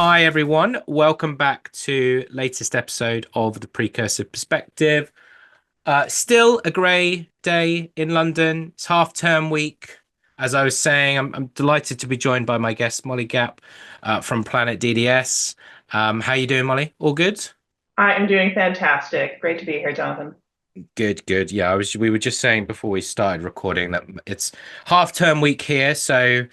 Hi everyone, welcome back to latest episode of the Precursive Perspective. Still a grey day in London. It's half term week. As I was saying, I'm delighted to be joined by my guest Molly Gapp from Planet DDS. How you doing, Molly? All good? I am doing fantastic. Great to be here, Jonathan. Good, good. Yeah, we were just saying before we started recording that it's half term week here, so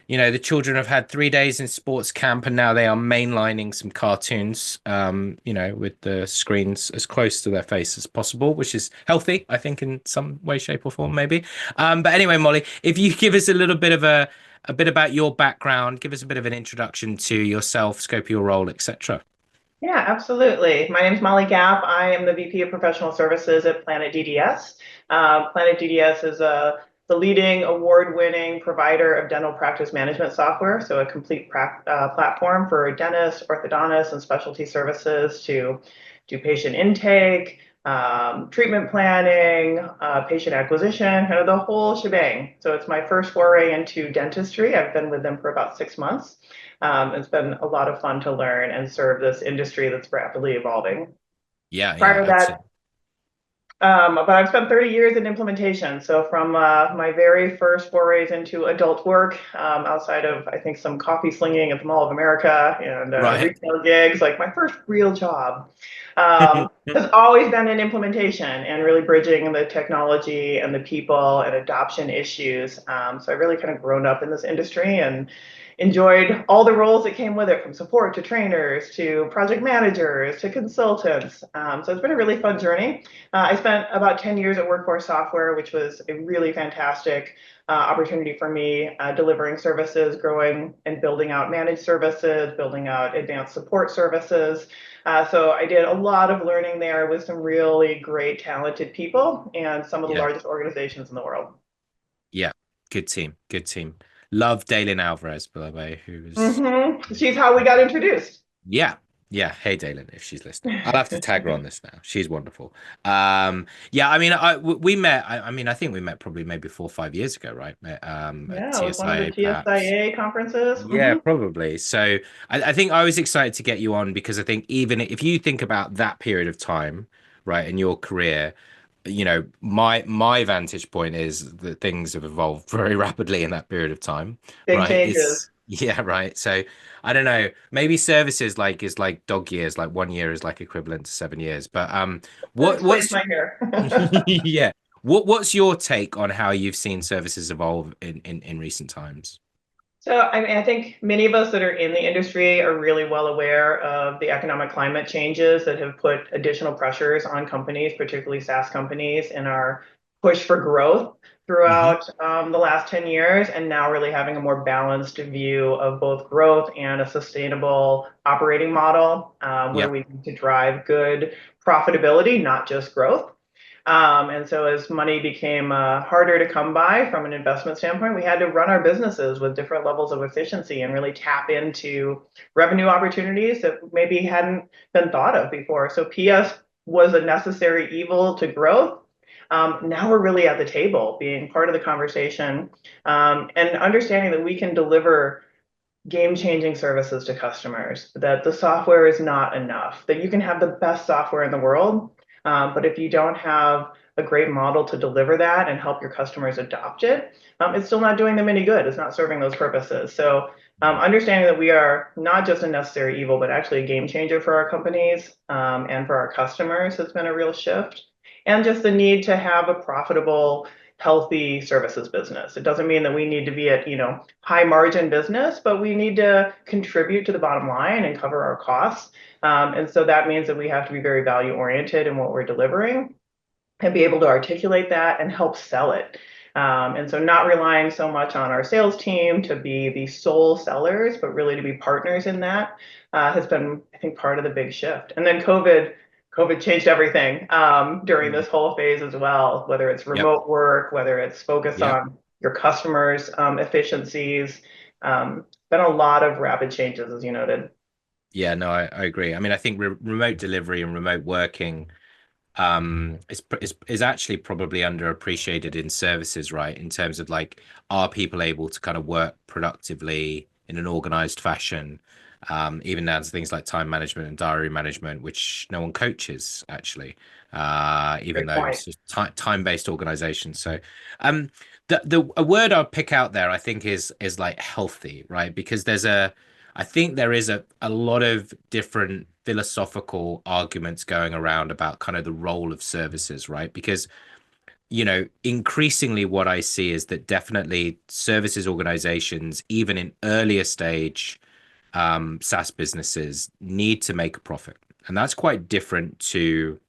the children have had 3 days in sports camp and now they are mainlining some cartoons, with the screens as close to their face as possible, which is healthy, I think, in some way, shape, or form, maybe. But anyway, Molly, if you give us a little bit of a bit about your background, give us a bit of an introduction to yourself, scope of your role, etc. Yeah, absolutely. My name is Molly Gapp. I am the VP of Professional Services at Planet DDS. Planet DDS is the leading award-winning provider of dental practice management software, so a complete platform for dentists, orthodontists, and specialty services to do patient intake, treatment planning, patient acquisition, kind of the whole shebang. So it's my first foray into dentistry. I've been with them for about 6 months. It's been a lot of fun to learn and serve this industry that's rapidly evolving. Yeah, Prior yeah, to I'd say. that, but I've spent 30 years in implementation. So from my very first forays into adult work, outside of, I think, some coffee slinging at the Mall of America and Right. retail gigs, like my first real job has always been in implementation and really bridging the technology and the people and adoption issues. So I really kind of grown up in this industry and enjoyed all the roles that came with it, from support to trainers to project managers to consultants. So it's been a really fun journey. I spent about 10 years at Workforce Software, which was a really fantastic opportunity for me, delivering services, growing and building out managed services, building out advanced support services. So I did a lot of learning there with some really great, talented people and some of the Yeah, largest organizations in the world. yeah. Good team, good team. Love Dalen Alvarez, by the way, who was. She's how we got introduced. Yeah. Yeah. Hey, Dalen, if she's listening, I'll have to tag her on this now. She's wonderful. Yeah, I mean, we met, I mean, I think we met probably maybe 4 or 5 years ago, right? At Yeah, it was one of the TSIA, perhaps. TSIA conferences. Yeah, probably. So I think I was excited to get you on because I think even if you think about that period of time, right, in your career, my vantage point is that things have evolved very rapidly in that period of time, Big right? changes. It's yeah, right. So I don't know, maybe services like is like dog years, like 1 year is like equivalent to 7 years. But That what explains what's my hair. yeah, what's your take on how you've seen services evolve in recent times? So, I mean, I think many of us that are in the industry are really well aware of the economic climate changes that have put additional pressures on companies, particularly SaaS companies, in our push for growth Hmm. throughout the last 10 years, and now really having a more balanced view of both growth and a sustainable operating model where Yep. we need to drive good profitability, not just growth. And so as money became harder to come by from an investment standpoint, we had to run our businesses with different levels of efficiency and really tap into revenue opportunities that maybe hadn't been thought of before. So PS was a necessary evil to growth. Now we're really at the table, being part of the conversation, and understanding that we can deliver game-changing services to customers, that the software is not enough, that you can have the best software in the world, but if you don't have a great model to deliver that and help your customers adopt it, it's still not doing them any good. It's not serving those purposes. So understanding that we are not just a necessary evil, but actually a game changer for our companies and for our customers has been a real shift. And just the need to have a profitable, healthy services business. It doesn't mean that we need to be at, high margin business, but we need to contribute to the bottom line and cover our costs. And so that means that we have to be very value oriented in what we're delivering and be able to articulate that and help sell it. And so not relying so much on our sales team to be the sole sellers, but really to be partners in that has been, I think, part of the big shift. And then COVID changed everything during Mm. this whole phase as well, whether it's Yep. remote work, whether it's focus Yep. on your customers' efficiencies. Been a lot of rapid changes, as you noted. Yeah, no, I agree. I mean, I think remote delivery and remote working is actually probably underappreciated in services, right? In terms of like, are people able to kind of work productively in an organized fashion? even down to things like time management and diary management, which no one coaches actually, even Great though point. it's just time-based organization. So, um, the a word I'll pick out there, I think, is like healthy, right? Because I think there is a lot of different philosophical arguments going around about kind of the role of services, right? Because increasingly what I see is that definitely services organizations, even in earlier stage SaaS businesses, need to make a profit. And that's quite different to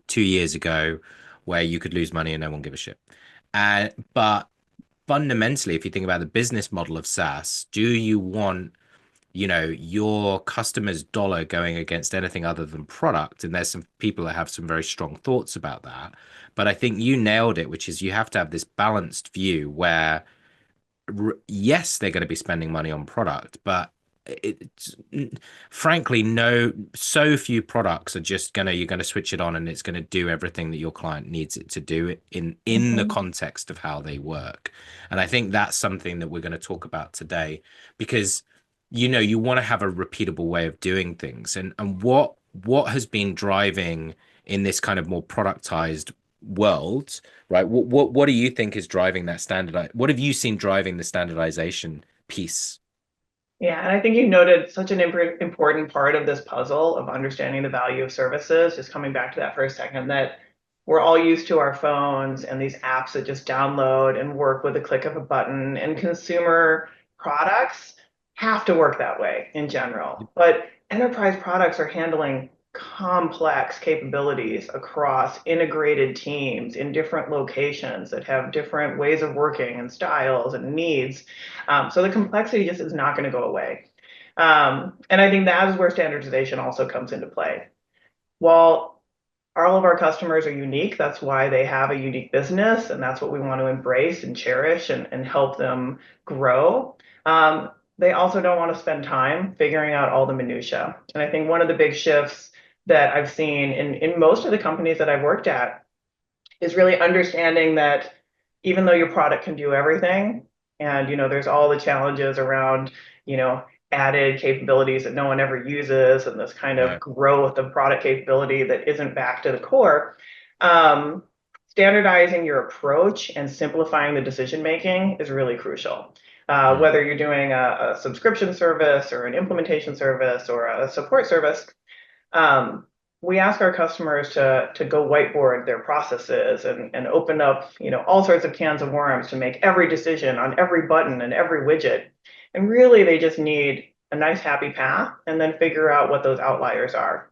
2 years ago, where you could lose money and no one give a shit. But fundamentally, if you think about the business model of SaaS, do you want your customer's dollar going against anything other than product? And there's some people that have some very strong thoughts about that. But I think you nailed it, which is you have to have this balanced view where, yes, they're going to be spending money on product, but it's frankly, no, so few products are just you're gonna switch it on and it's gonna do everything that your client needs it to do in the Mhm. context of how they work. And I think that's something that we're going to talk about today, because you want to have a repeatable way of doing things. And what has been driving in this kind of more productized world, right? What do you think is driving that standard? What have you seen driving the standardization piece? Yeah, and I think you noted such an important part of this puzzle of understanding the value of services, just coming back to that for a second, that we're all used to our phones and these apps that just download and work with a click of a button, and consumer products have to work that way in general. But enterprise products are handling complex capabilities across integrated teams in different locations that have different ways of working and styles and needs. So the complexity just is not going to go away. And I think that is where standardization also comes into play. While all of our customers are unique, that's why they have a unique business, and that's what we want to embrace and cherish and help them grow. They also don't want to spend time figuring out all the minutia. And I think one of the big shifts that I've seen in most of the companies that I've worked at is really understanding that even though your product can do everything, and there's all the challenges around you know added capabilities that no one ever uses, and this kind of Right. growth of product capability that isn't back to the core. um, Standardizing your approach and simplifying the decision making is really crucial. Mm. Whether you're doing a subscription service or an implementation service or a support service, um, we ask our customers to go whiteboard their processes and open up all sorts of cans of worms to make every decision on every button and every widget. And really, they just need a nice happy path and then figure out what those outliers are.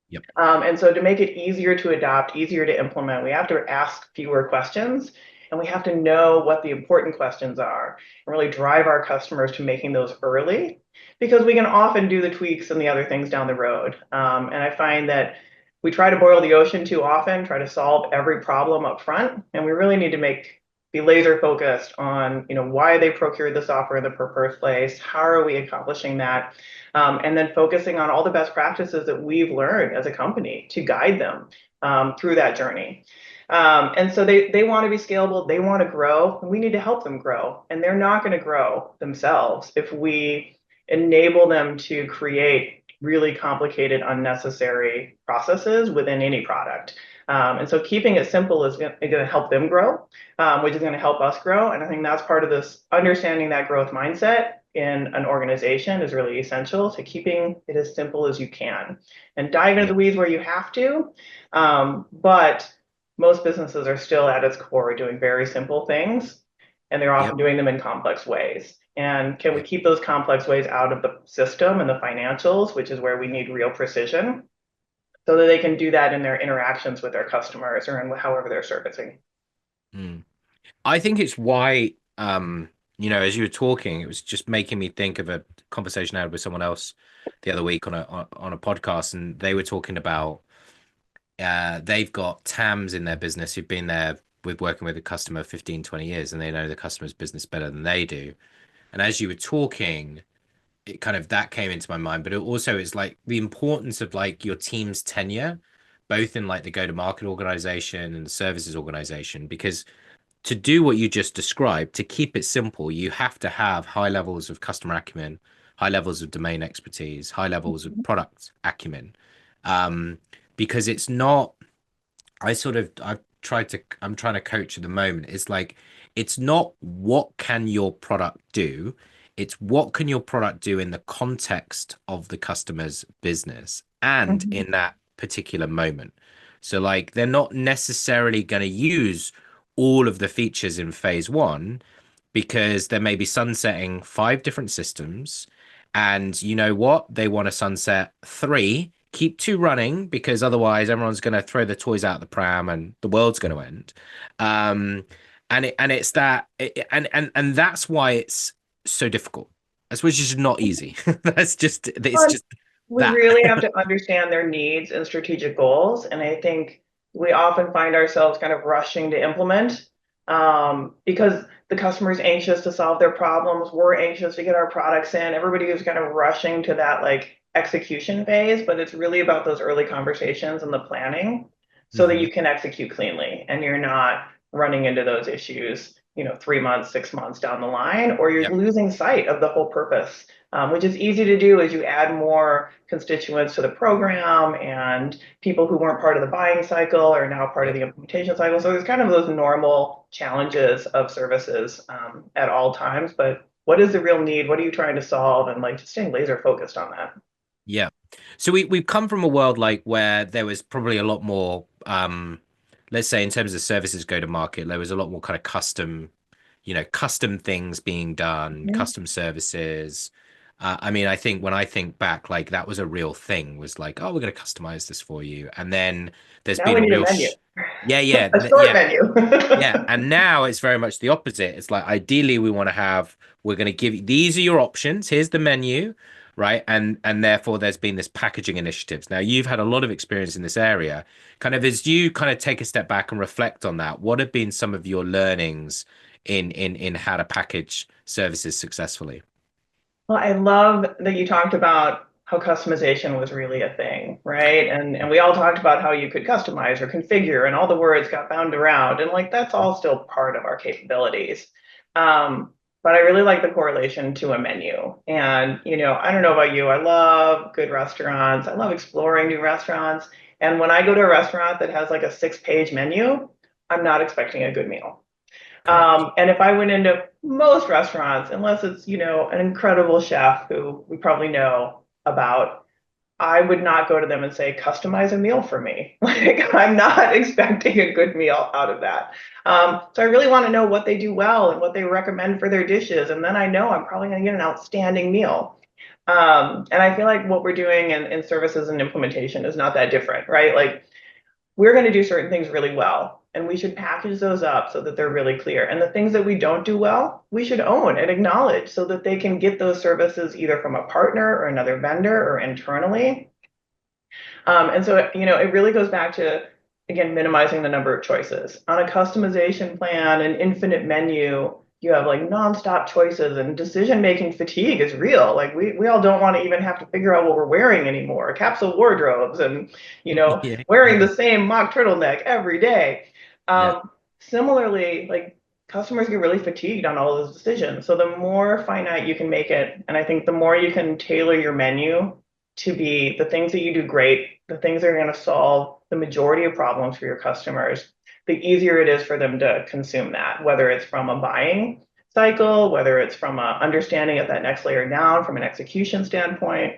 Yep. And so to make it easier to adopt, easier to implement, we have to ask fewer questions, and we have to know what the important questions are and really drive our customers to making those early, because we can often do the tweaks and the other things down the road. And I find that we try to boil the ocean too often, try to solve every problem up front, and we really need to be laser focused on why they procured the software in the first place, how are we accomplishing that, and then focusing on all the best practices that we've learned as a company to guide them through that journey. And so they want to be scalable, they want to grow, and we need to help them grow. And they're not going to grow themselves if we enable them to create really complicated, unnecessary processes within any product. And so keeping it simple is going to help them grow, which is going to help us grow. And I think that's part of this understanding that growth mindset in an organization is really essential to keeping it as simple as you can and dive into the Yep. weeds where you have to. But most businesses are still at its core doing very simple things, and they're often Yep. doing them in complex ways. And can we Yep. keep those complex ways out of the system and the financials, which is where we need real precision, so that they can do that in their interactions with their customers or in however they're servicing. Mm. I think it's why, as you were talking, it was just making me think of a conversation I had with someone else the other week on a podcast, and they were talking about they've got TAMs in their business who've been there with working with a customer 15, 20 years, and they know the customer's business better than they do. And as you were talking, it kind of that came into my mind, but it also is like the importance of like your team's tenure, both in like the go-to-market organization and the services organization, because to do what you just described, to keep it simple, you have to have high levels of customer acumen, high levels of domain expertise, high levels of product acumen. Um, because it's not, I'm trying to coach at the moment. It's like, it's not what can your product do, it's what can your product do in the context of the customer's business and Mhm. in that particular moment. So, like, they're not necessarily going to use all of the features in phase one because they may be sunsetting 5 different systems. And you know what? They want to sunset 3, keep 2 running because otherwise everyone's going to throw the toys out the pram and the world's going to end. Um, and it's that, and that's why it's so difficult. That's which is not easy. It's Well, just we that. really have to understand their needs and strategic goals. And I think we often find ourselves kind of rushing to implement because the customer is anxious to solve their problems. We're anxious to get our products in. Everybody is kind of rushing to that like execution phase, but it's really about those early conversations and the planning so that Mhm. you can execute cleanly and you're not running into those issues, 3 months, 6 months down the line, or you're Yep. losing sight of the whole purpose, which is easy to do as you add more constituents to the program and people who weren't part of the buying cycle are now part of Yep. the implementation cycle. So there's kind of those normal challenges of services at all times. But what is the real need? What are you trying to solve? And like just staying laser focused on that. Yeah. So we've come from a world like where there was probably a lot more let's say in terms of services go to market, there was a lot more kind of custom, custom things being done, Mhm. custom services. I mean, I think when I think back, like that was a real thing, was like, oh, we're going to customize this for you. And then there's Now been we a need a real menu, yeah, yeah, a short yeah. menu. Yeah, and now it's very much the opposite. It's like ideally we want to have we're going to give you these are your options. Here's the menu, right? And therefore there's been this packaging initiatives. Now you've had a lot of experience in this area. Kind of as you kind of take a step back and reflect on that, what have been some of your learnings in how to package services successfully? Well, I love that you talked about how customization was really a thing, right? And we all talked about how you could customize or configure, and all the words got bound around, and like that's all still part of our capabilities. But I really like the correlation to a menu. And I don't know about you, I love good restaurants. I love exploring new restaurants. And when I go to a restaurant that has like a 6-page menu, I'm not expecting a good meal. Correct. And if I went into most restaurants, unless it's, an incredible chef who we probably know about, I would not go to them and say, customize a meal for me. Like, I'm not expecting a good meal out of that. So I really want to know what they do well and what they recommend for their dishes. And then I know I'm probably going to get an outstanding meal. And I feel like what we're doing in services and implementation is not that different, right? Like, we're going to do certain things really well, and we should package those up so that they're really clear. And the things that we don't do well, we should own and acknowledge so that they can get those services either from a partner or another vendor or internally. And so, it really goes back to, again, minimizing the number of choices. On a customization plan, an infinite menu, you have like nonstop choices and decision-making fatigue is real. Like we all don't want to even have to figure out what we're wearing anymore. Capsule wardrobes and, Yeah, wearing yeah, the same mock turtleneck every day. yeah. Similarly, like customers get really fatigued on all those decisions. So the more finite you can make it, and I think the more you can tailor your menu to be the things that you do great, the things that are going to solve the majority of problems for your customers, the easier it is for them to consume that, whether it's from a buying cycle, whether it's from a understanding of that next layer down from an execution standpoint.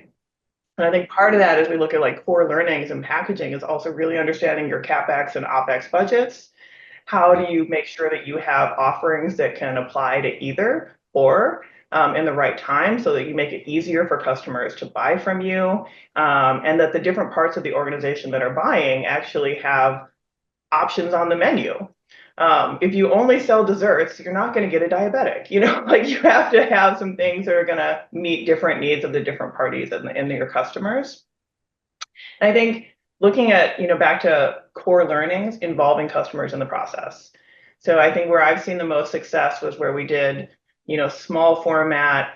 And I think part of that as we look at like core learnings and packaging is also really understanding your CapEx and OpEx budgets. How Mm. do you make sure that you have offerings that can apply to either or in the right time so that you make it easier for customers to buy from you, and that the different parts of the organization that are buying actually have options on the menu. If you only sell desserts, you're not going to get a diabetic. Like you have to have some things that are going to meet different needs of the different parties and your customers. And I think looking at, back to core learnings involving customers in the process. So I think where I've seen the most success was where we did, small format,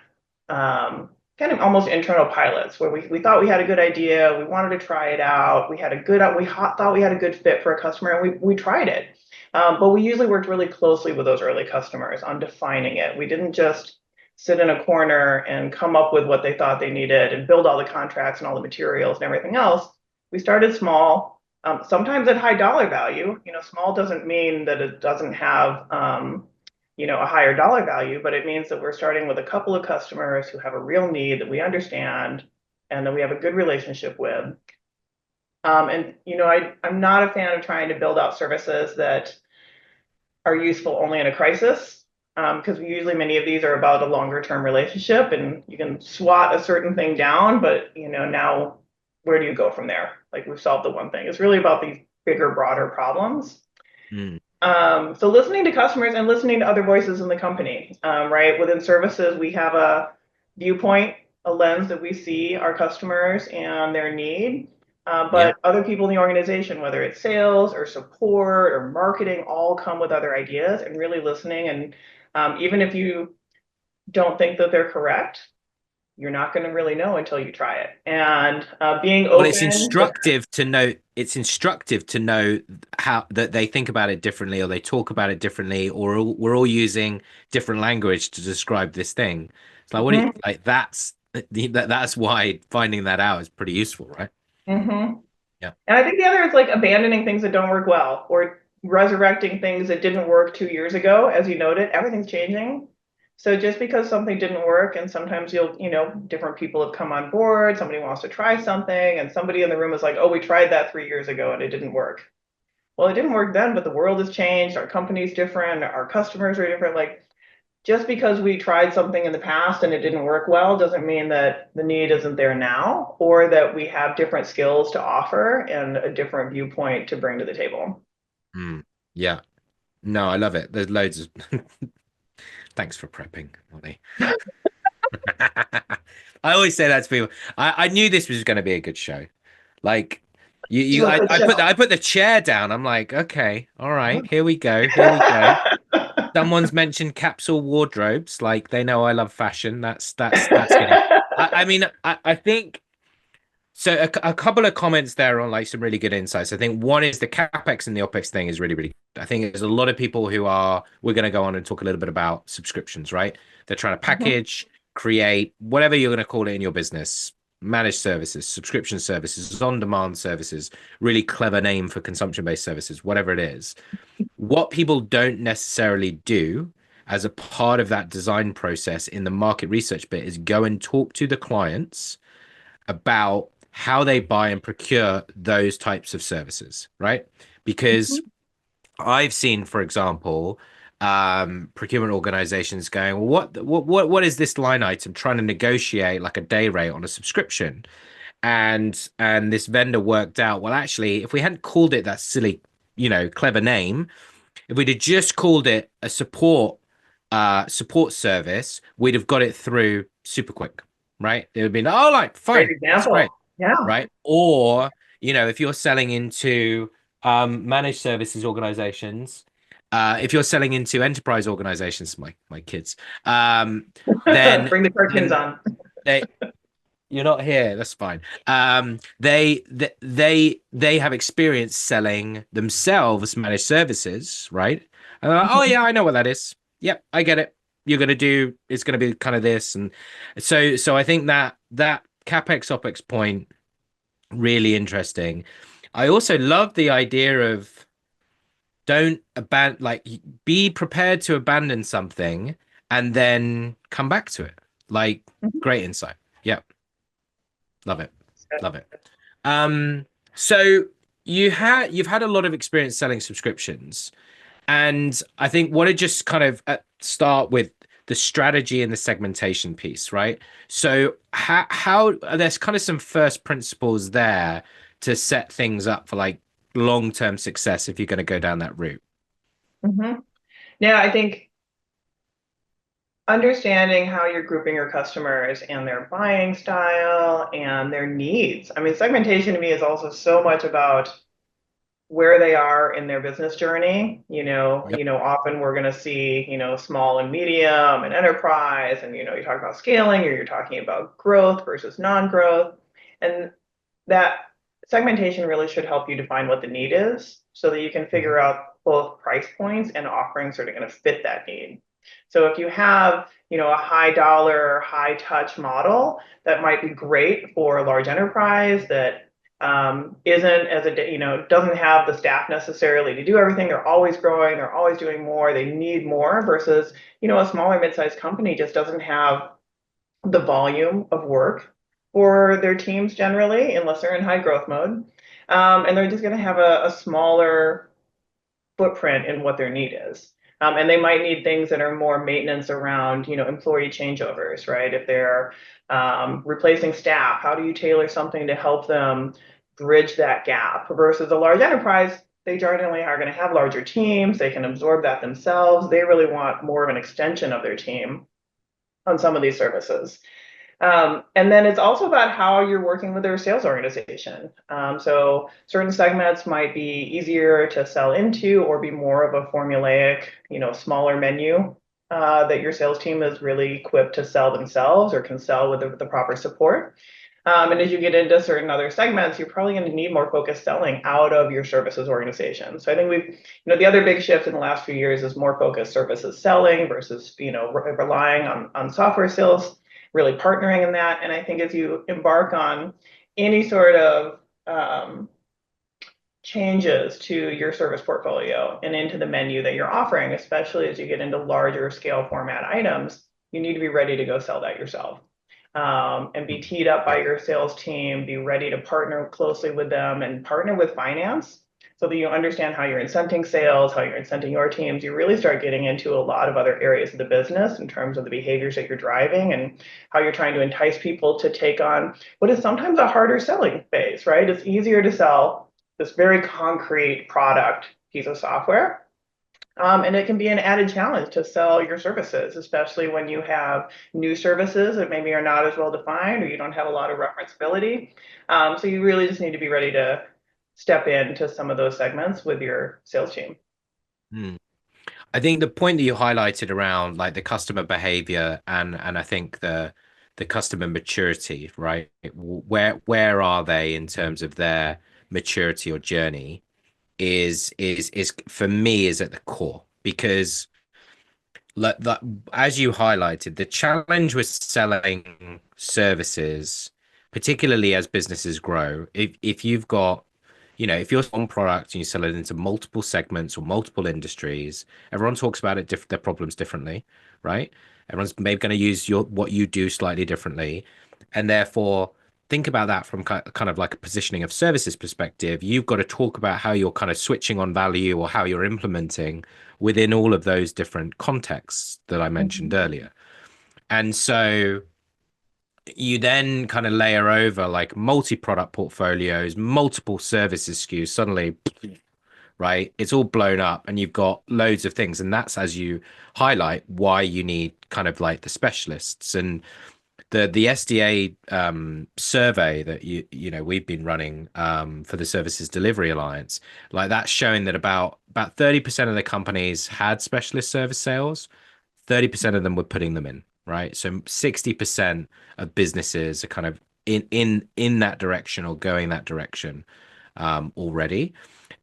kind of almost internal pilots where we thought we had a good idea, we wanted to try it out, thought we had a good fit for a customer, and we tried it. But we usually worked really closely with those early customers on defining it. We didn't just sit in a corner and come up with what they thought they needed and build all the contracts and all the materials and everything else. We started small, sometimes at high dollar value. Small doesn't mean that it doesn't have a higher dollar value, but it means that we're starting with a couple of customers who have a real need that we understand and that we have a good relationship with. I'm not a fan of trying to build out services that are useful only in a crisis, because usually many of these are about a longer term relationship, and you can swat a certain thing down, but now where do you go from there? Like, we've solved the one thing. It's really about these bigger, broader problems. Mm. So listening to customers and listening to other voices in the company, right? Within services, we have a viewpoint, a lens that we see our customers and their need. Yeah. But other people in the organization, whether it's sales or support or marketing, all come with other ideas, and really listening. And even if you don't think that they're correct, you're not going to really know until you try it. And being Well, it's open to. instructive to know. It's instructive to know how that they think about it differently, or they talk about it differently, or we're all using different language to describe this thing. It's like, what do you Mhm, like? That's why finding that out is pretty useful, right? mhm. Yeah. And I think the other is like abandoning things that don't work well, or resurrecting things that didn't work 2 years ago. As you noted, everything's changing. So just because something didn't work, and sometimes different people have come on board, somebody wants to try something, and somebody in the room is like, oh, we tried that 3 years ago and it didn't work. Well, it didn't work then, but the world has changed. Our company's different. Our customers are different. Like, just because we tried something in the past and it didn't work well doesn't mean that the need isn't there now, or that we have different skills to offer and a different viewpoint to bring to the table. Mm. Yeah. No, I love it. There's loads of thanks for prepping, Molly. I always say that to people. I knew this was going to be a good show. Like This was a good show. I put the chair down. I'm like, okay, all right, here we go, here we go. Someone's mentioned capsule wardrobes. Like they know I love fashion. That's gonna. I mean, I think so. A couple of comments there on like some really good insights. I think one is the capex and the opex thing is really really good. I think there's a lot of people who are. We're going to go on and talk a little bit about subscriptions, right? They're trying to package, create whatever you're going to call it in your business. Managed services, subscription services, on-demand services, really clever name for consumption-based services, whatever it is. What people don't necessarily do as a part of that design process in the market research bit is go and talk to the clients about how they buy and procure those types of services, right? Because I've seen, for example, procurement organizations going, well, what is this line item trying to negotiate like a day rate on a subscription? And this vendor worked out, well, actually, if we hadn't called it that silly, clever name, if we'd have just called it a support service, we'd have got it through super quick, right? It would have been, oh, like, Great fine, that's example. great, Yeah. right? Or, if you're selling into managed services organizations, if you're selling into enterprise organizations, my kids, then Bring the cartoons then on. they you're not here. That's fine. They have experience selling themselves managed services, right? And they're like, oh Mhm. yeah, I know what that is. Yep, I get it. It's gonna be kind of this, and so I think that capex opex point really interesting. I also love the idea of don't abandon, like be prepared to abandon something and then come back to it. Like great insight. Yep. Love it. Love it. Um, so you've had a lot of experience selling subscriptions, and I think want to just kind of start with the strategy and the segmentation piece, right? So how there's kind of some first principles there to set things up for like long-term success if you're going to go down that route. Mhm. Yeah, I think understanding how you're grouping your customers and their buying style and their needs. I mean, segmentation to me is also so much about where they are in their business journey. Yep. Often we're going to see, small and medium and enterprise, and you talk about scaling, or you're talking about growth versus non-growth, and that segmentation really should help you define what the need is, so that you can Mhm. figure out both price points and offerings that are going to fit that need. So if you have, a high dollar, high touch model, that might be great for a large enterprise that isn't as doesn't have the staff necessarily to do everything. They're always growing, they're always doing more, they need more versus, a smaller mid-sized company just doesn't have the volume of work for their teams generally, unless they're in high growth mode. And they're just going to have a smaller footprint in what their need is. And they might need things that are more maintenance around, employee changeovers, right? If they're replacing staff, how do you tailor something to help them bridge that gap versus a large enterprise? They generally are going to have larger teams. They can absorb that themselves. They really want more of an extension of their team on some of these services. And then it's also about how you're working with their sales organization. So certain segments might be easier to sell into or be more of a formulaic, smaller menu that your sales team is really equipped to sell themselves or can sell with the proper support. And as you get into certain other segments, you're probably going to need more focused selling out of your services organization. So I think the other big shift in the last few years is more focused services selling versus, relying on software sales, really partnering in that. And I think as you embark on any sort of changes to your service portfolio and into the menu that you're offering, especially as you get into larger scale format items, you need to be ready to go sell that yourself. And be teed up by your sales team, be ready to partner closely with them and partner with finance so that you understand how you're incenting sales, how you're incenting your teams. You really start getting into a lot of other areas of the business in terms of the behaviors that you're driving and how you're trying to entice people to take on what is sometimes a harder selling phase, right? It's easier to sell this very concrete product piece of software. And it can be an added challenge to sell your services, especially when you have new services that maybe are not as well defined or you don't have a lot of referenceability. So you really just need to be ready to step into some of those segments with your sales team. Hmm. I think the point that you highlighted around like the customer behavior and I think the customer maturity, right? Where are they in terms of their maturity or journey is for me is at the core because like that as you highlighted, the challenge with selling services, particularly as businesses grow, if you've got if you're one product and you sell it into multiple segments or multiple industries, everyone talks about their problems differently, right? Everyone's maybe going to use what you do slightly differently, and therefore think about that from kind of like a positioning of services perspective. You've got to talk about how you're kind of switching on value or how you're implementing within all of those different contexts that I mentioned Mhm. earlier. And so you then kind of layer over like multi-product portfolios, multiple services SKUs, suddenly, right? It's all blown up and you've got loads of things. And that's as you highlight why you need kind of like the specialists. And the SDA survey that we've been running for the Services Delivery Alliance, like that's showing that about 30% of the companies had specialist service sales, 30% of them were putting them in, right? So 60% of businesses are kind of in that direction or going that direction already.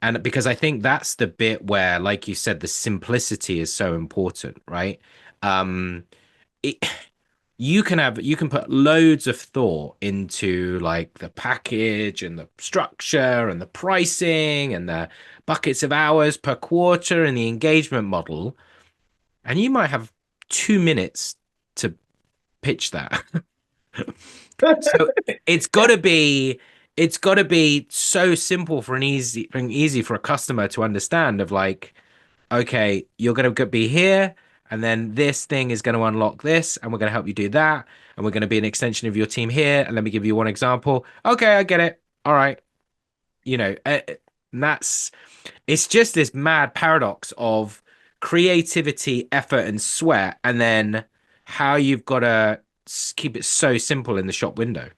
And because I think that's the bit where, like you said, the simplicity is so important, right? It, you can put loads of thought into like the package and the structure and the pricing and the buckets of hours per quarter and the engagement model, and you might have 2 minutes to pitch that. So it's got to be it's got to be so simple for an easy for a customer to understand of like, okay, you're going to be here, and then this thing is going to unlock this, and we're going to help you do that, and we're going to be an extension of your team here. And let me give you one example. Okay, I get it. All right, and that's it's just this mad paradox of creativity, effort, and sweat, and then how you've got to keep it so simple in the shop window.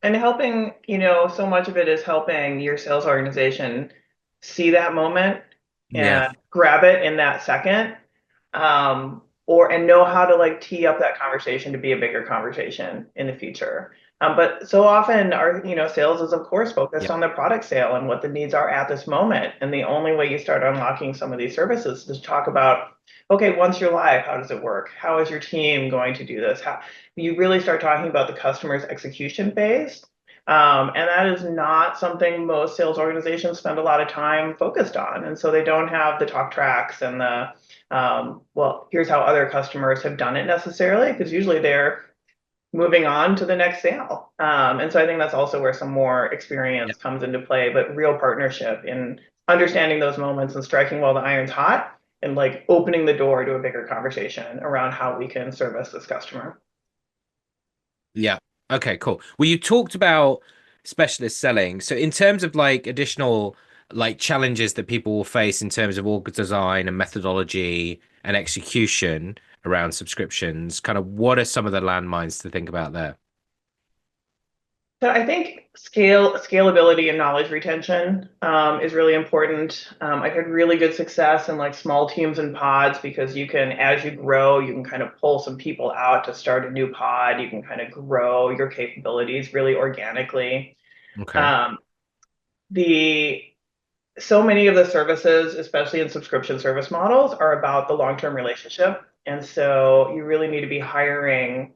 And helping, so much of it is helping your sales organization see that moment Yeah. and grab it in that second, or and know how to like tee up that conversation to be a bigger conversation in the future. But so often our, sales is of course focused Yep. on the product sale and what the needs are at this moment. And the only way you start unlocking some of these services is to talk about, okay, once you're live, how does it work? How is your team going to do this? How you really start talking about the customer's execution phase. And that is not something most sales organizations spend a lot of time focused on. And so they don't have the talk tracks and the, well, here's how other customers have done it necessarily, because usually they're moving on to the next sale. And so I think that's also where some more experience Yep. comes into play, but real partnership in understanding those moments and striking while the iron's hot and like opening the door to a bigger conversation around how we can service this customer. Yeah. Okay, cool. Well, you talked about specialist selling. So in terms of like additional like challenges that people will face in terms of org design and methodology and execution around subscriptions, kind of what are some of the landmines to think about there? So I think scalability and knowledge retention is really important. I've had really good success in like small teams and pods because you can, as you grow, you can kind of pull some people out to start a new pod. You can kind of grow your capabilities really organically. Okay. Um, the so many of the services, especially in subscription service models, are about the long-term relationship, and so you really need to be hiring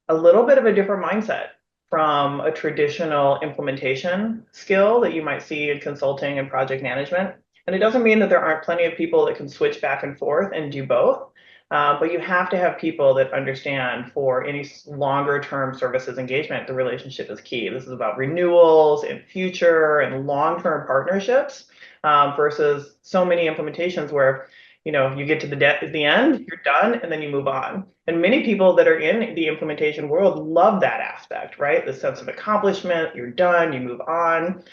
a little bit of a different mindset from a traditional implementation skill that you might see in consulting and project management. And it doesn't mean that there aren't plenty of people that can switch back and forth and do both. But you have to have people that understand for any longer term services engagement, the relationship is key. This is about renewals and future and long term partnerships versus so many implementations where you get to the end, you're done, and then you move on. And many people that are in the implementation world love that aspect, right? The sense of accomplishment, you're done, you move on.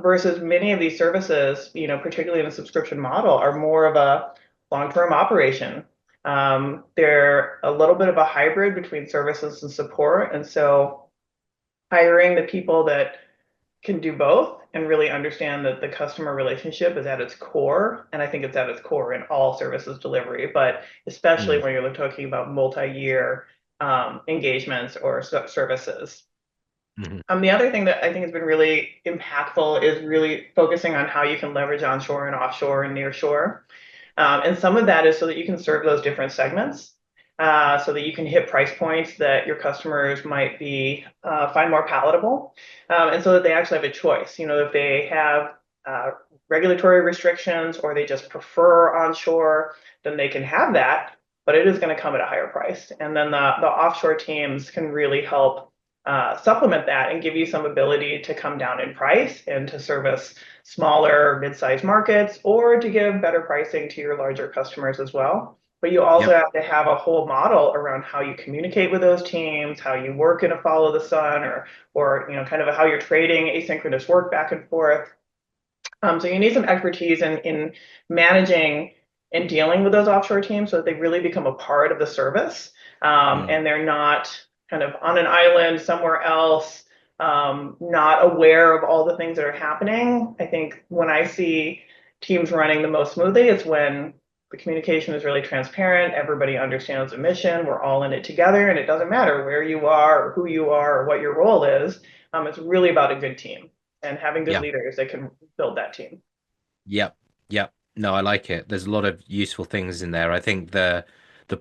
Versus many of these services, particularly in the subscription model, are more of a long-term operation. They're a little bit of a hybrid between services and support. And so hiring the people that can do both and really understand that the customer relationship is at its core. And I think it's at its core in all services delivery, but especially Mm, when you're talking about multi-year engagements or services. mhm. The other thing that I think has been really impactful is really focusing on how you can leverage onshore and offshore and nearshore. And some of that is so that you can serve those different segments, so that you can hit price points that your customers might be find more palatable, and so that they actually have a choice. If they have regulatory restrictions or they just prefer onshore, then they can have that, but it is going to come at a higher price. And then the offshore teams can really help supplement that and give you some ability to come down in price and to service smaller, mid-sized markets, or to give better pricing to your larger customers as well. But you also Yep. have to have a whole model around how you communicate with those teams, how you work in a follow the sun, or kind of how you're trading asynchronous work back and forth. So you need some expertise in managing and dealing with those offshore teams so that they really become a part of the service, Mm, and they're not kind of on an island somewhere else, not aware of all the things that are happening. I think when I see teams running the most smoothly, it's when the communication is really transparent. Everybody understands the mission. We're all in it together, and it doesn't matter where you are or who you are or what your role is. It's really about a good team and having good yeah. leaders that can build that team. Yep. Yep. No, I like it. There's a lot of useful things in there. I think the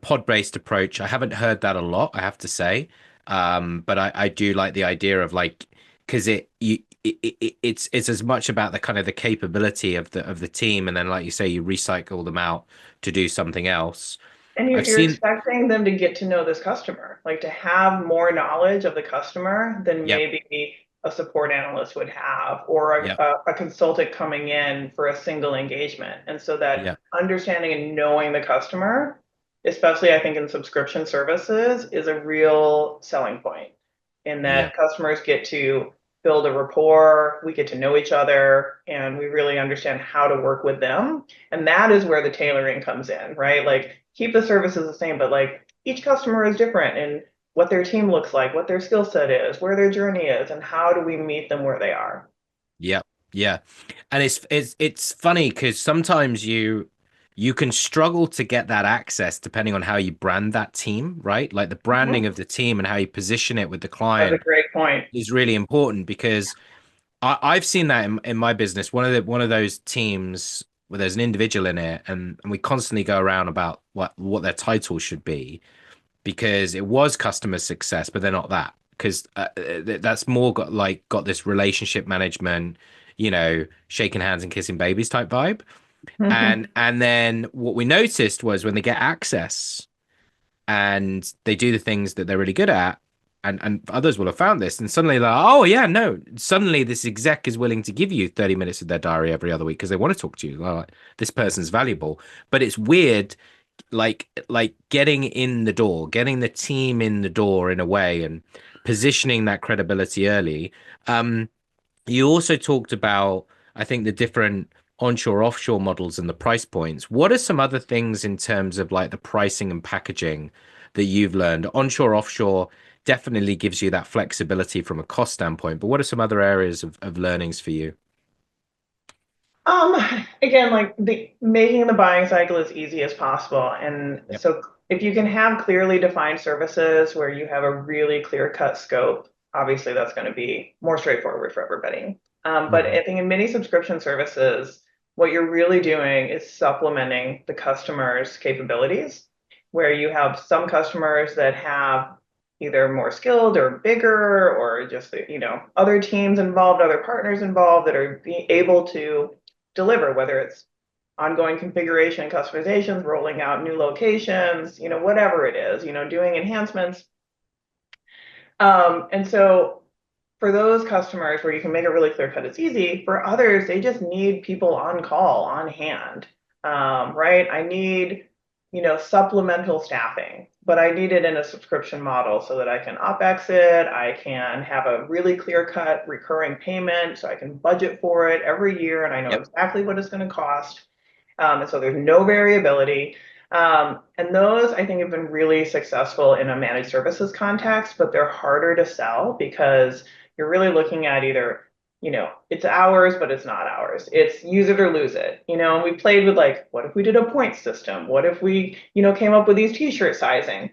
pod-based approach, I haven't heard that a lot, I have to say. But I do like the idea of like because it's as much about the kind of the capability of the team, and then like you say, you recycle them out to do something else. And you're, I've you're seen, expecting them to get to know this customer, like to have more knowledge of the customer than yep, maybe a support analyst would have, or yep, a consultant coming in for a single engagement. And so that yep, understanding and knowing the customer, especially I think in subscription services, is a real selling point in that yep, customers get to build a rapport, we get to know each other, and we really understand how to work with them. And that is where the tailoring comes in, right? Like keep the services the same, but like each customer is different and what their team looks like, what their skill set is, where their journey is, and how do we meet them where they are. yep, yeah. And it's funny because sometimes you can struggle to get that access depending on how you brand that team, right? Like the branding Mhm. of the team and how you position it with the That's a client great point. is really important because I've seen that in my business. One of those teams where there's an individual in it, and we constantly go around about what their title should be because it was customer success, but they're not that because that's more got this relationship management, shaking hands and kissing babies type vibe. And then what we noticed was when they get access and they do the things that they're really good at, and others will have found this, and suddenly they're like, oh yeah, no, suddenly this exec is willing to give you 30 minutes of their diary every other week because they want to talk to you. Like, this person's valuable. But it's weird, like getting in the door, getting the team in the door in a way and positioning that credibility early. You also talked about, I think, the different onshore offshore models and the price points. What are some other things in terms of like the pricing and packaging that you've learned? Onshore offshore definitely gives you that flexibility from a cost standpoint, but what are some other areas of learnings for you? Um, Again, like the making the buying cycle as easy as possible. And Yep. so if you can have clearly defined services where you have a really clear-cut scope, obviously that's going to be more straightforward for everybody. But Hmm. I think in many subscription services, what you're really doing is supplementing the customer's capabilities, where you have some customers that have either more skilled or bigger or just other teams involved, other partners involved that are being able to deliver, whether it's ongoing configuration, customizations, rolling out new locations, whatever it is, doing enhancements. And so for those customers where you can make it really clear cut, it's easy. For others, they just need people on call, on hand, right? I need, supplemental staffing, but I need it in a subscription model so that I can OpEx it. I can have a really clear cut recurring payment so I can budget for it every year and I know Yep. exactly what it's going to cost. And so there's no variability. And those I think have been really successful in a managed services context, but they're harder to sell because you're really looking at either, it's ours, but it's not ours. It's use it or lose it. And we played with like, what if we did a point system? What if we, came up with these t-shirt sizing?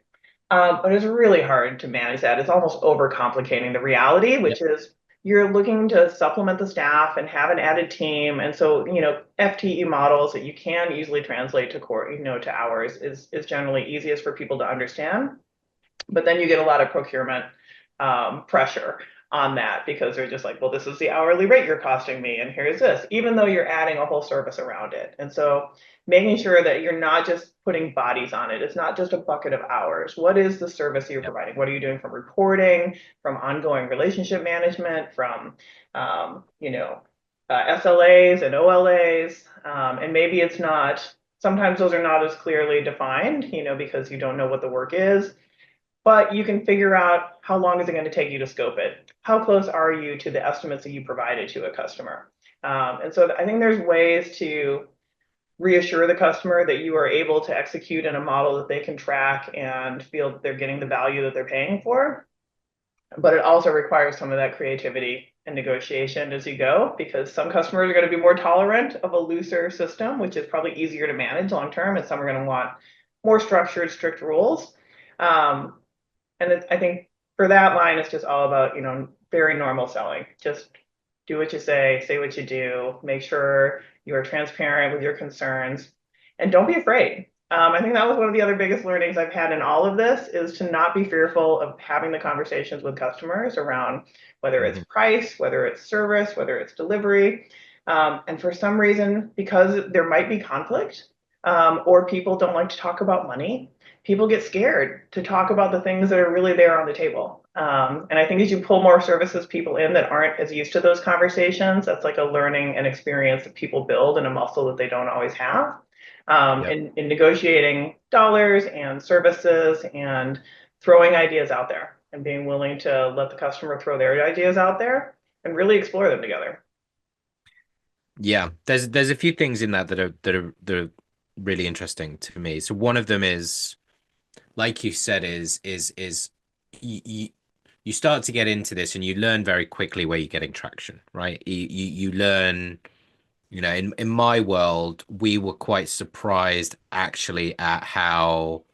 But it's really hard to manage that. It's almost overcomplicating the reality, Yep. which is you're looking to supplement the staff and have an added team. And so, FTE models that you can easily translate to core, to hours is generally easiest for people to understand. But then you get a lot of procurement pressure on that because they're just like, well, this is the hourly rate you're costing me, and here's this, even though you're adding a whole service around it. And so making sure that you're not just putting bodies on it. It's not just a bucket of hours. What is the service you're Yep. providing? What are you doing from reporting, from ongoing relationship management, from um, you know, SLAs and OLAs? And maybe it's not, sometimes those are not as clearly defined, because you don't know what the work is, but you can figure out how long is it going to take you to scope it? How close are you to the estimates that you provided to a customer? And so I think there's ways to reassure the customer that you are able to execute in a model that they can track and feel that they're getting the value that they're paying for. But it also requires some of that creativity and negotiation as you go, because some customers are going to be more tolerant of a looser system, which is probably easier to manage long term, and some are going to want more structured, strict rules. Um, and I think for that line, it's just all about, very normal selling. Just do what you say what you do, make sure you are transparent with your concerns, and don't be afraid. I think that was one of the other biggest learnings I've had in all of this is to not be fearful of having the conversations with customers around whether it's Hmm. price, whether it's service, whether it's delivery. And for some reason, because there might be conflict, or people don't like to talk about money, people get scared to talk about the things that are really there on the table. And I think as you pull more services people in that aren't as used to those conversations, that's like a learning and experience that people build and a muscle that they don't always have. Yep. In negotiating dollars and services and throwing ideas out there and being willing to let the customer throw their ideas out there and really explore them together. Yeah, there's a few things in that that are really interesting to me. So one of them is, like you said, is you, you start to get into this and you learn very quickly where you're getting traction, right? You learn in my world, we were quite surprised actually at how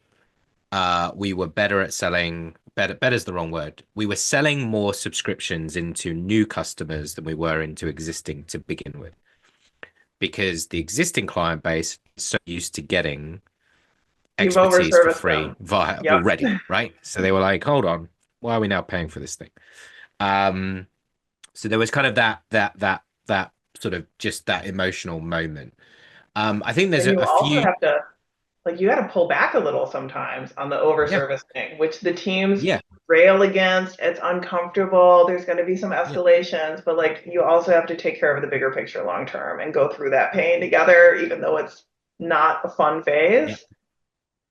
we were better at selling. Better is the wrong word. We were selling more subscriptions into new customers than we were into existing to begin with, because the existing client base is so used to getting You've expertise for over-serviced free them. via Yep. already, right? So they were like, hold on, why are we now paying for this thing? Um, so there was kind of that sort of just that emotional moment. I think there's And you a also few, have to, like, you got to pull back a little sometimes on the yeah, over-servicing, which the teams yeah, rail against. It's uncomfortable. There's going to be some yeah, escalations, but like you also have to take care of the bigger picture long term and go through that pain together, even though it's not a fun yeah, phase.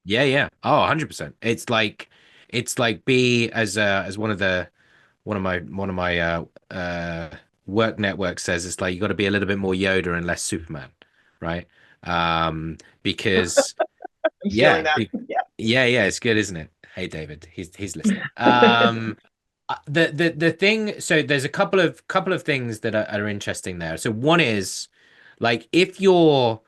yeah. Oh, 100%. It's like B as one of my work network says, it's like you got to be a little bit more Yoda and less Superman, right? Because I'm stealing yeah, that. Yeah. yeah, it's good, isn't it? Hey, David, he's listening. The thing, so there's a couple of things that are interesting there. So one is like if you're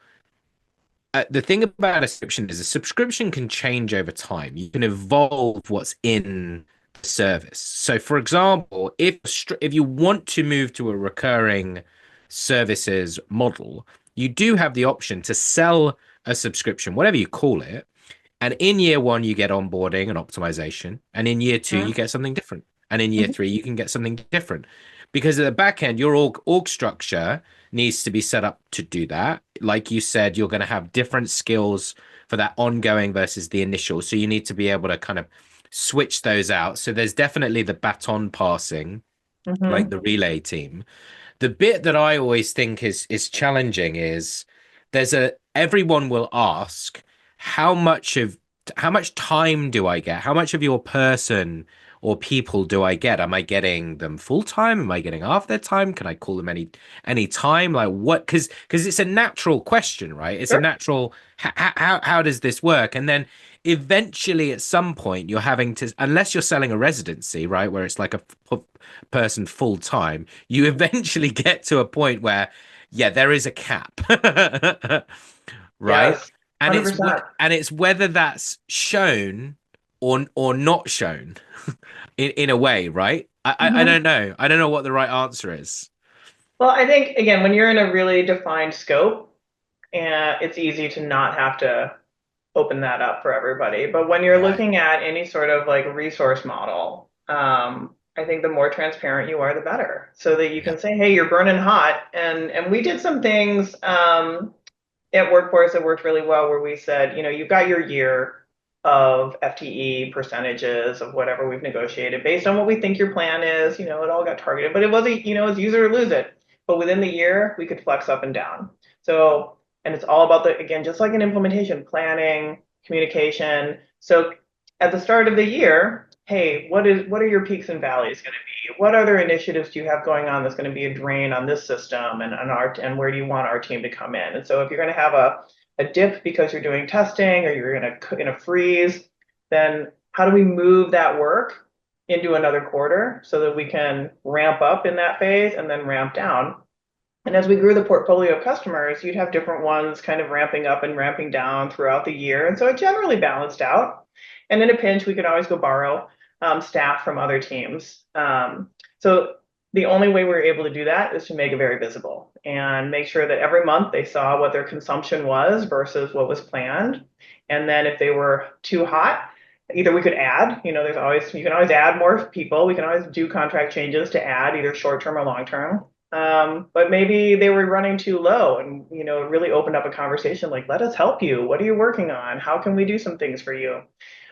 the thing about a subscription is a subscription can change over time. You can evolve what's in the service. So, for example, if you want to move to a recurring services model, you do have the option to sell a subscription, whatever you call it, and in year one, you get onboarding and optimization. And in year two, you Mhm. get something different. And in year Mhm. three, you can get something different. Because at the back end, your org structure needs to be set up to do that. Like you said, you're going to have different skills for that ongoing versus the initial. So you need to be able to kind of switch those out. So there's definitely the baton passing, like Mhm. the relay team. The bit that I always think is challenging is everyone will ask how much of how much time do I get? How much of your person or people do I get? Am I getting them full time? Am I getting half their time? Can I call them any time? Like what? Because it's a natural question, right? It's a Sure. natural how does this work? And then eventually at some point you're having to, unless you're selling a residency, right, where it's like a person full time, you eventually get to a point where, yeah, there is a cap, right? Yes. And it's 100%. and it's whether that's shown or not shown in a way, right? I Mhm. don't know. I don't know what the right answer is. Well, I think again, when you're in a really defined scope, and it's easy to not have to open that up for everybody. But when you're Right. looking at any sort of like resource model, I think the more transparent you are, the better. So that you Yeah. can say, hey, you're burning hot. And we did some things at Workforce that worked really well where we said, you've got your year of FTE percentages of whatever we've negotiated based on what we think your plan is. It all got targeted, but it wasn't, it's use it or lose it. But within the year, we could flex up and down. So, and it's all about again, just like an implementation, planning, communication. So at the start of the year, hey, what are your peaks and valleys going to be? What other initiatives do you have going on that's going to be a drain on this system and where do you want our team to come in? And so if you're going to have a dip because you're doing testing or you're in a freeze, then how do we move that work into another quarter so that we can ramp up in that phase and then ramp down? And as we grew the portfolio of customers, you'd have different ones kind of ramping up and ramping down throughout the year. And so it generally balanced out. And in a pinch, we could always go borrow staff from other teams. So the only way we were able to do that is to make it very visible and make sure that every month they saw what their consumption was versus what was planned. And then if they were too hot, either we could add, you can always add more people. We can always do contract changes to add either short term or long term. But maybe they were running too low and, it really opened up a conversation like, let us help you. What are you working on? How can we do some things for you?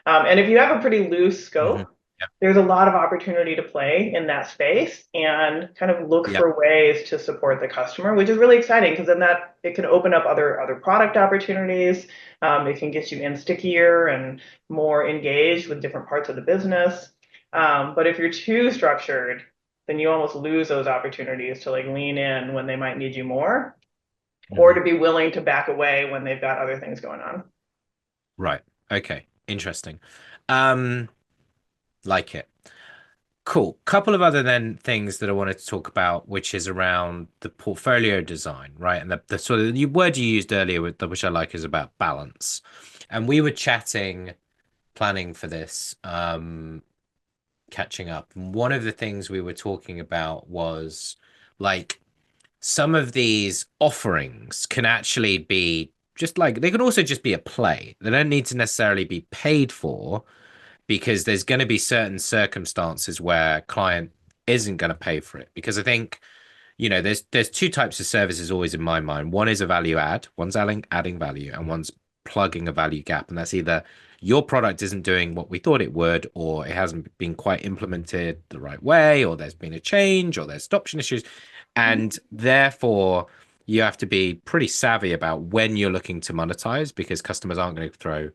And if you have a pretty loose Hmm. scope, Yep. there's a lot of opportunity to play in that space and kind of look Yep. for ways to support the customer, which is really exciting because then that it can open up other product opportunities. It can get you in stickier and more engaged with different parts of the business. But if you're too structured, then you almost lose those opportunities to like lean in when they might need you more, or Hmm. to be willing to back away when they've got other things going on. Right. Okay. Interesting. Um, like it. Cool. Couple of other then things that I wanted to talk about, which is around the portfolio design, right? And the sort of the word you used earlier, which I like, is about balance. And we were chatting, planning for this, catching up. And one of the things we were talking about was like some of these offerings can actually be just like they can also just be a play. They don't need to necessarily be paid for because there's going to be certain circumstances where client isn't going to pay for it. Because I think, there's two types of services always in my mind. One is a value add, one's adding value, and one's plugging a value gap. And that's either your product isn't doing what we thought it would, or it hasn't been quite implemented the right way, or there's been a change, or there's adoption issues. And therefore, you have to be pretty savvy about when you're looking to monetize because customers aren't going to throw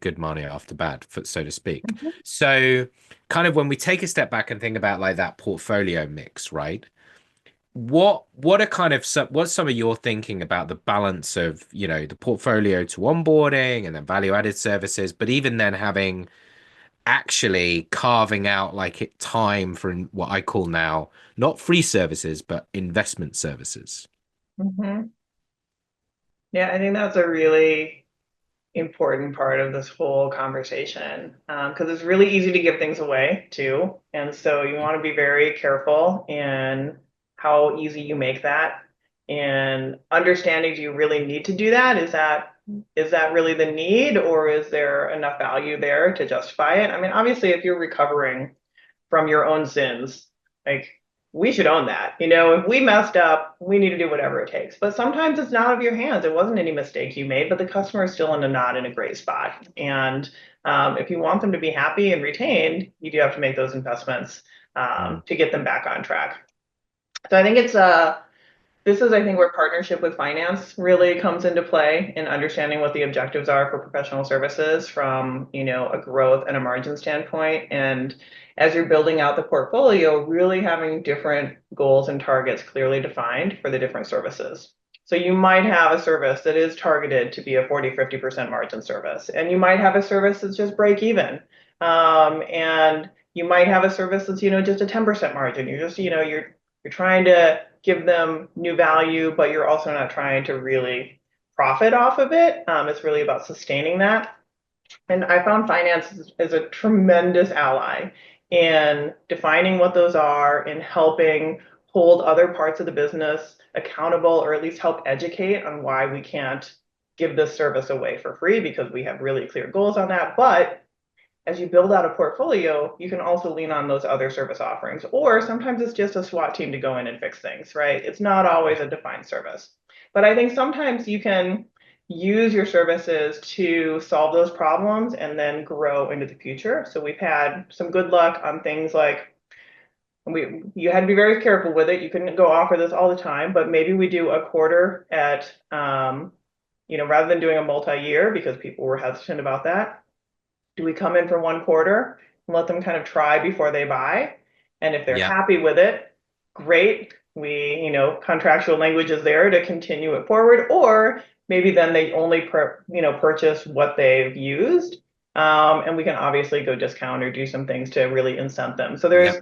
good money after bad, so to speak. Mhm. So kind of when we take a step back and think about like that portfolio mix, right? What are kind of what's some of your thinking about the balance of, the portfolio to onboarding and then value added services, but even then having actually carving out like it time for what I call now not free services, but investment services. Mhm. Yeah, I think that's a really important part of this whole conversation because it's really easy to give things away too. And so you want to be very careful in how easy you make that and understanding, do you really need to do that? Is that really the need, or is there enough value there to justify it? I mean, obviously, if you're recovering from your own sins. Like, we should own that. If we messed up, we need to do whatever it takes. But sometimes it's not out of your hands. It wasn't any mistake you made, but the customer is still not in a great spot. And if you want them to be happy and retained, you do have to make those investments Mm. to get them back on track. So I think this is, I think, where partnership with finance really comes into play in understanding what the objectives are for professional services from, a growth and a margin standpoint. And as you're building out the portfolio, really having different goals and targets clearly defined for the different services. So you might have a service that is targeted to be a 40-50% margin service, and you might have a service that's just break even. And you might have a service that's, just a 10% margin. You're trying to give them new value, but you're also not trying to really profit off of it. It's really about sustaining that. And I found finance is a tremendous ally in defining what those are, in helping hold other parts of the business accountable, or at least help educate on why we can't give this service away for free because we have really clear goals on that. But as you build out a portfolio, you can also lean on those other service offerings. Or sometimes it's just a SWAT team to go in and fix things, right? It's not always a defined service. But I think sometimes you can use your services to solve those problems and then grow into the future. So we've had some good luck on things like you had to be very careful with it. You couldn't go offer this all the time, but maybe we do a quarter at rather than doing a multi-year because people were hesitant about that. Do we come in for one quarter and let them kind of try before they buy? And if they're Yeah. happy with it, great. Contractual language is there to continue it forward. Or maybe then they only purchase what they've used. And we can obviously go discount or do some things to really incent them. So Yeah.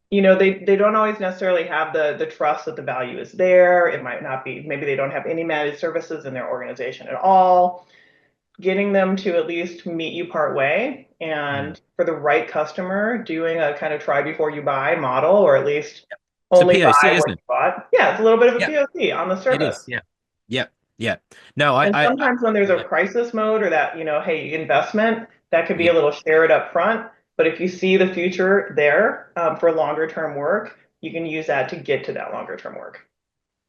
they don't always necessarily have the trust that the value is there. It might not be, maybe they don't have any managed services in their organization at all. Getting them to at least meet you part way, Mm. and for the right customer, doing a kind of try before you buy model, or at least It's a only POC, buy what isn't you it? bought. Yeah, it's a little bit of a Yeah, POC on the it is. service. Yeah. Yeah. Yeah. No, And sometimes when there's a yeah. crisis mode, or that, hey, investment, that could be Yeah. a little shared up front. But if you see the future there for longer term work, you can use that to get to that longer term work.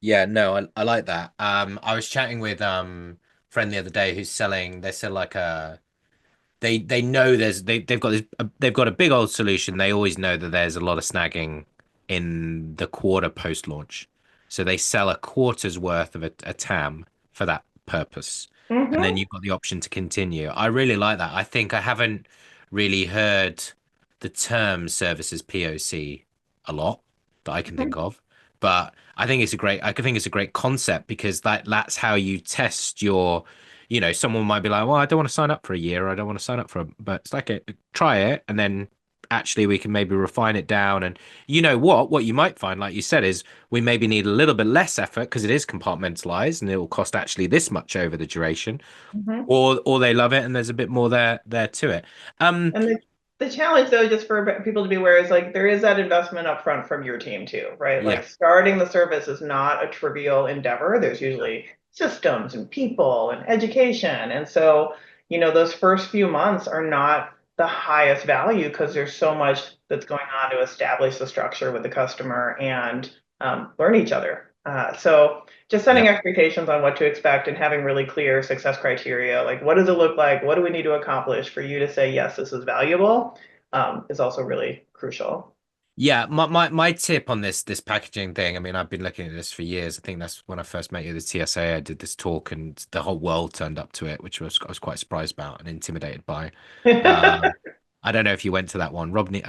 Yeah, no, I like that. I was chatting with friend the other day who's selling, they sell like they know they've got they've got a big old solution. They always know that there's a lot of snagging in the quarter post launch. So they sell a quarter's worth of a TAM for that purpose. And then Mm-hmm. you've got the option to continue. I really like that. I think I haven't really heard the term services POC a lot that I can think of. But I think it's a great concept because that's how you test your, someone might be like, well, I don't want to sign up for a year, or I don't want to sign up for but it's like try it and then actually we can maybe refine it down. And you know what you might find, like you said, is we maybe need a little bit less effort because it is compartmentalized and it will cost actually this much over the duration, Mhm. or they love it and there's a bit more there to it. um And the challenge, though, just for people to be aware, is like there is that investment up front from your team too, right? yeah. Like starting the service is not a trivial endeavor. There's usually systems and people and education. And so, those first few months are not the highest value because there's so much that's going on to establish the structure with the customer and learn each other. So just setting Yep. expectations on what to expect and having really clear success criteria, like what does it look like? What do we need to accomplish for you to say, yes, this is valuable, is also really crucial. Yeah, my tip on this packaging thing, I mean, I've been looking at this for years. I think that's when I first met you, the TSA. I did this talk and the whole world turned up to it, which I was quite surprised about and intimidated by. Um, I don't know if you went to that one, Robney.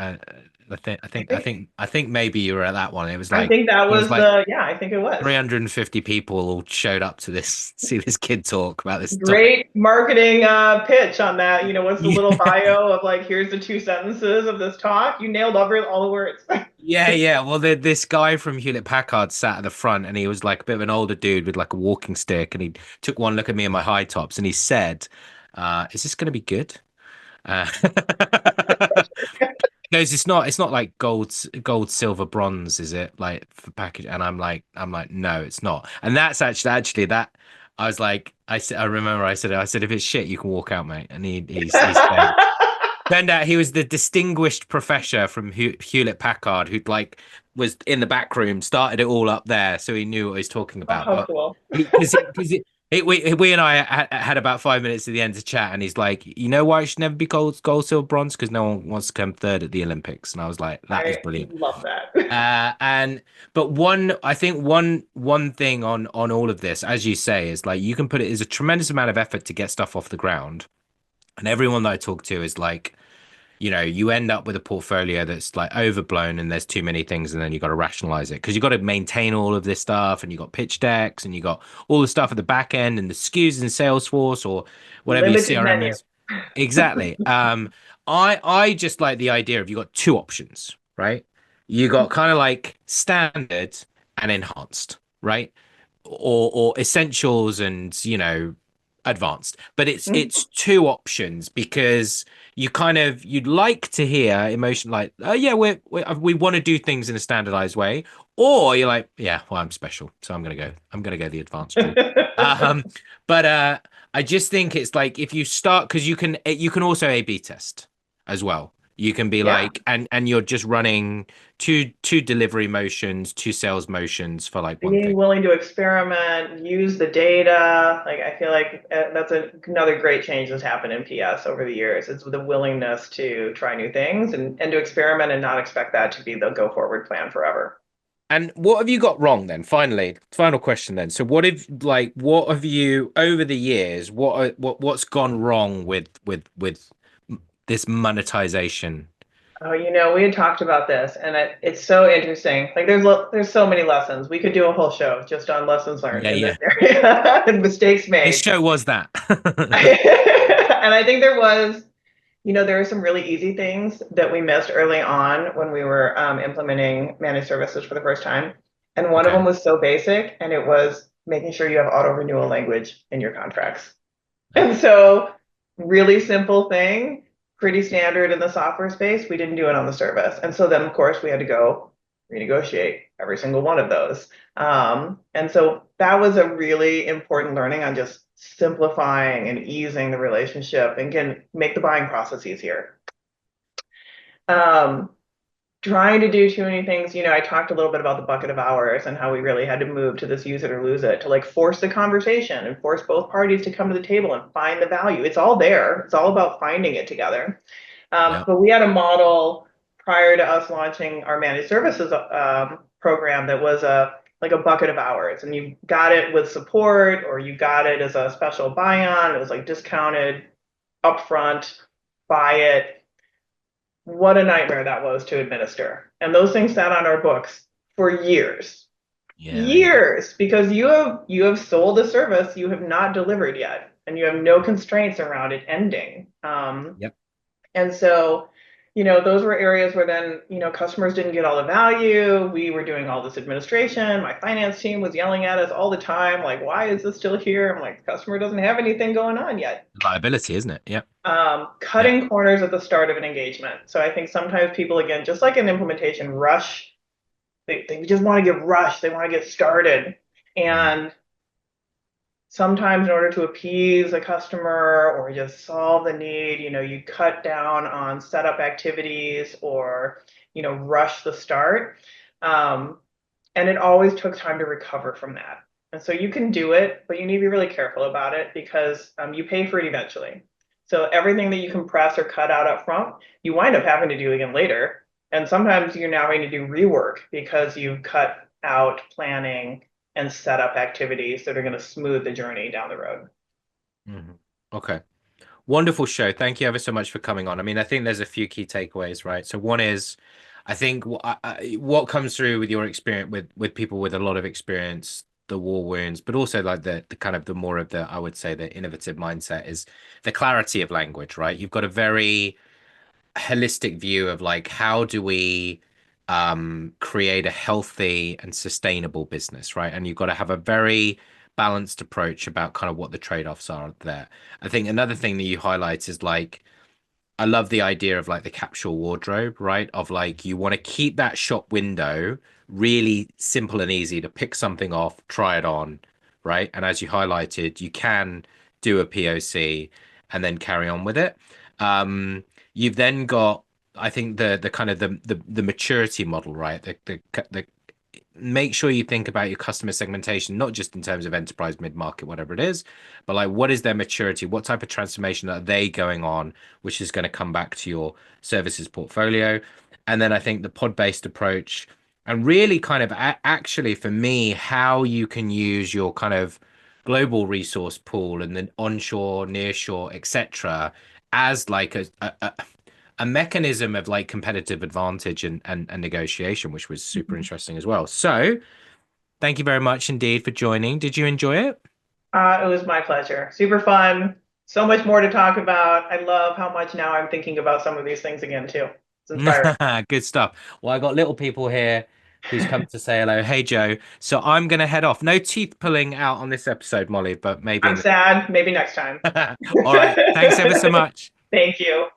I think maybe you were at that one. It was I like think that it was was like yeah, I think it was. 350 people all showed up to this see this kid talk about this topic. Great marketing pitch on that. What's the little Yeah. bio of like, here's the two sentences of this talk? You nailed all the words. Yeah, yeah. Well, this guy from Hewlett Packard sat at the front, and he was like a bit of an older dude with like a walking stick, and he took one look at me in my high tops, and he said, "Is this going to be good?" Uh, he goes, it's not like gold, silver, bronze, is it? Like for package?" And I'm like, no, it's not. And that's actually that. I was like, I said, I remember I said, if it's shit, you can walk out, mate. And he stayed. Turned out he was the distinguished professor from Hewlett Packard who'd like was in the back room, started it all up there, so he knew what he was talking Oh, about. how But cool. we and I had about 5 minutes at the end to chat, and he's like, "You know why it should never be gold, silver, bronze? Because no one wants to come third at the Olympics." And I was like, "That is I brilliant." love that. And but one thing on all of this, as you say, is like you can put it as a tremendous amount of effort to get stuff off the ground, and everyone that I talk to is like, you end up with a portfolio that's like overblown and there's too many things, and then you got to rationalize it because you got to maintain all of this stuff, and you got pitch decks, and you got all the stuff at the back end and the SKUs in Salesforce or whatever your Limited CRM menu. is. Exactly. I just like the idea of you got two options, right? You got kind of like standard and enhanced, right? Or essentials and advanced. But it's two options because you'd like to hear emotion like, oh yeah, we want to do things in a standardized way, or you're like, yeah, well, I'm special, so I'm gonna go the advanced route. Um, but I just think it's like if you start, because you can also A/B test as well. You can be Yeah. like, and you're just running two delivery motions, two sales motions for like one Being thing. willing to experiment, use the data. Like I feel like that's another great change that's happened in PS over the years. It's the willingness to try new things and to experiment and not expect that to be the go forward plan forever. And what have you got wrong then? Finally, final question then. So what have you over the years, what's gone wrong with this monetization? Oh, we had talked about this, and it's so interesting. Like, there's so many lessons. We could do a whole show just on lessons learned Yeah, in this yeah. area and mistakes This made. show was that. And I think there are some really easy things that we missed early on when we were implementing managed services for the first time. And one of them Okay. was so basic, and it was making sure you have auto renewal language in your contracts. Yeah. And so, really simple thing, pretty standard in the software space. We didn't do it on the service. And so then, of course, we had to go renegotiate every single one of those. And so that was a really important learning on just simplifying and easing the relationship and can make the buying process easier. Um, Trying to do too many things. I talked a little bit about the bucket of hours and how we really had to move to this use it or lose it to like force the conversation and force both parties to come to the table and find the value. It's all there. It's all about finding it together. Yeah. But we had a model prior to us launching our managed services program that was like a bucket of hours, and you got it with support or you got it as a special buy-on. It was like discounted upfront, buy it. What a nightmare that was to administer. And those things sat on our books for years. Yeah, yeah. Years, because you have sold a service you have not delivered yet, and you have no constraints around it ending. Yep. And so those were areas where then, customers didn't get all the value. We were doing all this administration. My finance team was yelling at us all the time, like, why is this still here? I'm like, the customer doesn't have anything going on yet. Liability, isn't it? Yep. Yep. Cutting corners at the start of an engagement. So I think sometimes people, again, just like an implementation, rush. They just want to get rushed. They want to get started. Mm. And sometimes in order to appease a customer or just solve the need, you cut down on setup activities or, rush the start. Um, and it always took time to recover from that. And so you can do it, but you need to be really careful about it because you pay for it eventually. So everything that you compress or cut out up front, you wind up having to do again later. And sometimes you're now having to do rework because you've cut out planning and set up activities that are going to smooth the journey down the road. Mhm. Okay. Wonderful show. Thank you ever so much for coming on. I mean, I think there's a few key takeaways, right? So one is, I think what comes through with your experience with people with a lot of experience, the war wounds, but also like the kind of the more of the, I would say, the innovative mindset is the clarity of language, right? You've got a very holistic view of like how do we create a healthy and sustainable business, right? And you've got to have a very balanced approach about kind of what the trade-offs are there. I think another thing that you highlight is like I love the idea of like the capsule wardrobe, right? Of like you want to keep that shop window really simple and easy to pick something off, try it on, right? And as you highlighted, you can do a POC and then carry on with it. You've then got, I think the kind of the maturity model, right? The make sure you think about your customer segmentation, not just in terms of enterprise, mid-market, whatever it is, but like what is their maturity? What type of transformation are they going on, which is going to come back to your services portfolio? And then I think the pod-based approach, and really kind of actually for me, how you can use your kind of global resource pool and then onshore, nearshore, etc., as like a mechanism of like competitive advantage and negotiation, which was super interesting as well. So thank you very much indeed for joining. Did you enjoy it? It was my pleasure. Super fun. So much more to talk about. I love how much now I'm thinking about some of these things again, too. It's inspiring. Good stuff. Well, I got little people here who's come to say hello. Hey, Joe. So I'm going to head off. No teeth pulling out on this episode, Molly, but maybe I'm in sad. Maybe next time. the... All right. Thanks ever so much. Thank you.